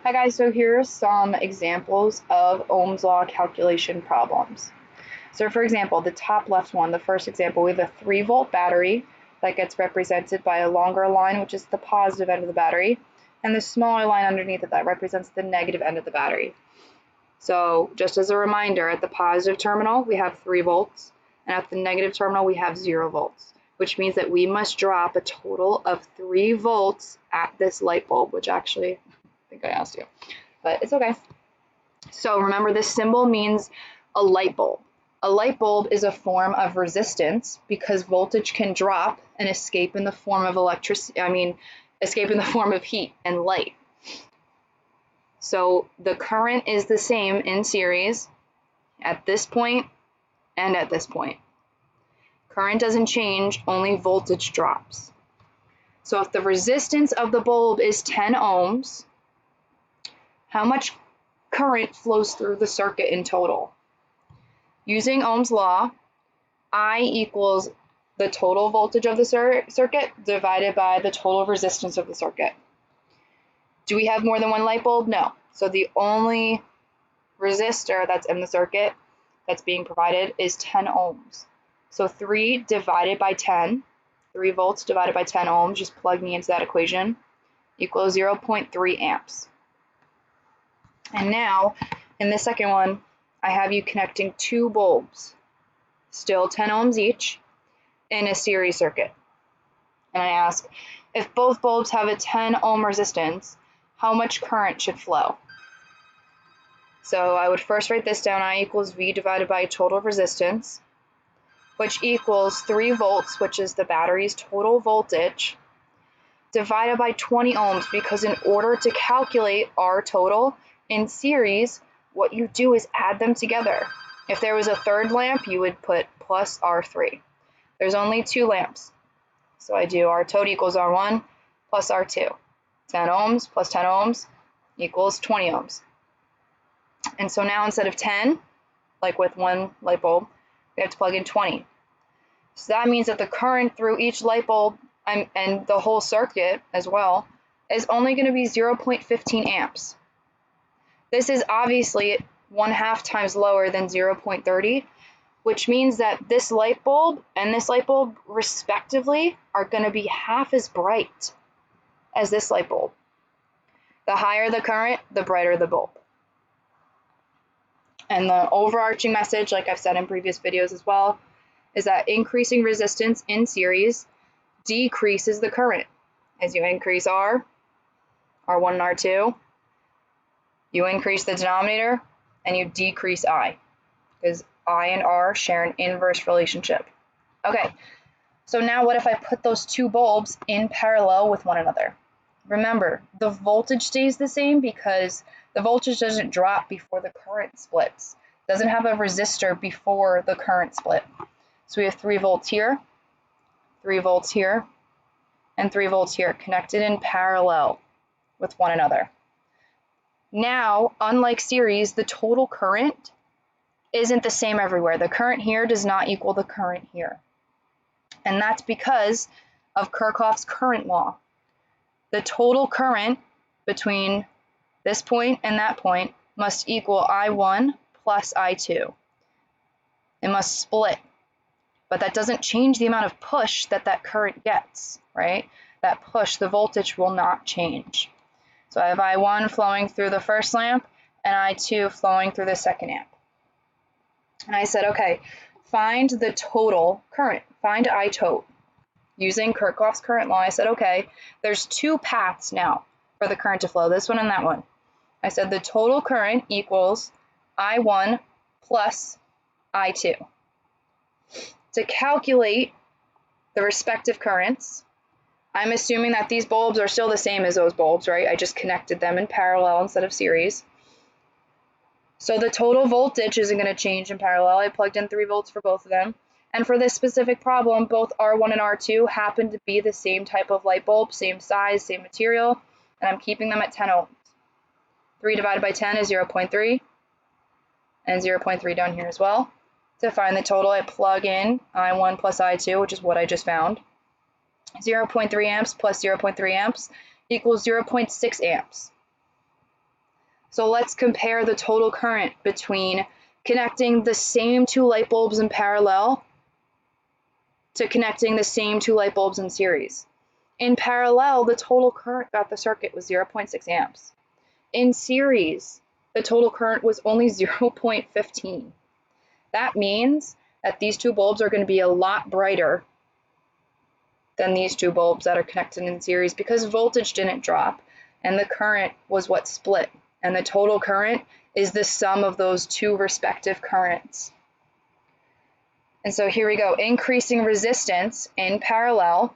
Hi guys, so here are some examples of Ohm's law calculation problems. So for example, the top left one, the first example, we have a 3-volt battery that gets represented by a longer line, which is the positive end of the battery, and the smaller line underneath it that represents the negative end of the battery. So just as a reminder, at the positive terminal, we have 3 volts, and at the negative terminal, we have 0 volts, which means that we must drop a total of 3 volts at this light bulb, which actually I think I asked you, but it's okay. So remember, this symbol means a light bulb. A light bulb is a form of resistance because voltage can drop and escape in the form of escape in the form of heat and light. So the current is the same in series at this point and at this point. Current doesn't change, only voltage drops. So if the resistance of the bulb is 10 ohms, how much current flows through the circuit in total? Using Ohm's law, I equals the total voltage of the circuit divided by the total resistance of the circuit. Do we have more than one light bulb? No. So the only resistor that's in the circuit that's being provided is 10 ohms. So 3 divided by 10, 3 volts divided by 10 ohms, just plug me into that equation, equals 0.3 amps. And now, in the second one, I have you connecting 2 bulbs, still 10 ohms each, in a series circuit. And I ask, if both bulbs have a 10 ohm resistance, how much current should flow? So I would first write this down, I equals V divided by total resistance, which equals 3 volts, which is the battery's total voltage, divided by 20 ohms, because in order to calculate our total in series, what you do is add them together. If there was a third lamp, you would put plus R3. There's only 2 lamps. So I do R total equals R1 plus R2. 10 ohms plus 10 ohms equals 20 ohms. And so now instead of 10, like with one light bulb, we have to plug in 20. So that means that the current through each light bulb and the whole circuit as well is only going to be 0.15 amps. This is obviously 1/2 times lower than 0.30, which means that this light bulb and this light bulb respectively are going to be half as bright as this light bulb. The higher the current, the brighter the bulb. And the overarching message, like I've said in previous videos as well, is that increasing resistance in series decreases the current. As you increase R1 and R2, you increase the denominator and you decrease I, because I and R share an inverse relationship. Okay, so now what if I put those 2 bulbs in parallel with one another? Remember, the voltage stays the same because the voltage doesn't drop before the current splits. It doesn't have a resistor before the current split. So we have 3 volts here, 3 volts here, and 3 volts here, connected in parallel with one another. Now, unlike series, the total current isn't the same everywhere. The current here does not equal the current here. And that's because of Kirchhoff's current law. The total current between this point and that point must equal I1 plus I2. It must split. But that doesn't change the amount of push that current gets, right? That push, the voltage will not change. So I have I1 flowing through the first lamp and I2 flowing through the second amp. And I said, okay, find the total current, find I total. Using Kirchhoff's current law, I said, okay, there's 2 paths now for the current to flow, this one and that one. I said the total current equals I1 plus I2. To calculate the respective currents, I'm assuming that these bulbs are still the same as those bulbs, right? I just connected them in parallel instead of series. So the total voltage isn't going to change in parallel. I plugged in 3 volts for both of them. And for this specific problem, both R1 and R2 happen to be the same type of light bulb, same size, same material, and I'm keeping them at 10 ohms. 3 divided by 10 is 0.3, and 0.3 down here as well. To find the total, I plug in I1 plus I2, which is what I just found. 0.3 amps plus 0.3 amps equals 0.6 amps. So let's compare the total current between connecting the same two light bulbs in parallel to connecting the same two light bulbs in series. In parallel, the total current throughout the circuit was 0.6 amps. In series, the total current was only 0.15. That means that these two bulbs are going to be a lot brighter than these two bulbs that are connected in series because voltage didn't drop and the current was what split. And the total current is the sum of those two respective currents. And so here we go, increasing resistance in parallel.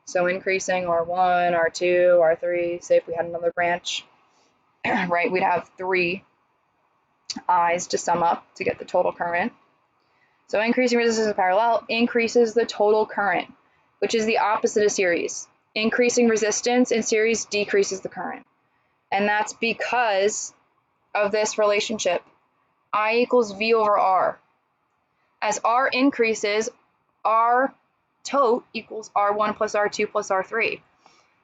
So increasing R1, R2, R3, say if we had another branch, right, we'd have 3 I's to sum up to get the total current. So increasing resistance in parallel increases the total current, which is the opposite of series. Increasing resistance in series decreases the current. And that's because of this relationship, I equals V over R. As R increases, R tote equals R1 plus R2 plus R3.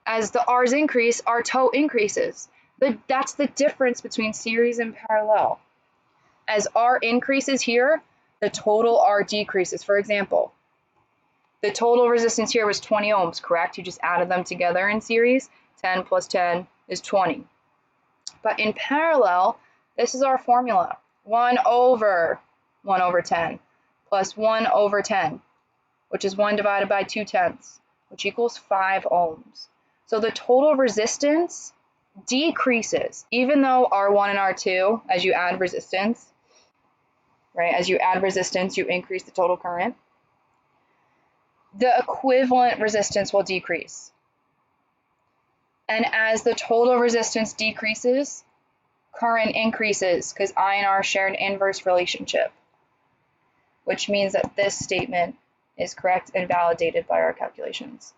As the R's increase, R tote increases. That's the difference between series and parallel. As R increases here, the total R decreases. For example, the total resistance here was 20 ohms, correct? You just added them together in series. 10 plus 10 is 20. But in parallel, this is our formula. 1 over 10 plus 1 over 10, which is 1 divided by 2/10, which equals 5 ohms. So the total resistance decreases, even though R1 and R2, as you add resistance, right, as you add resistance, you increase the total current. The equivalent resistance will decrease. And as the total resistance decreases, current increases because I and R share an inverse relationship, which means that this statement is correct and validated by our calculations.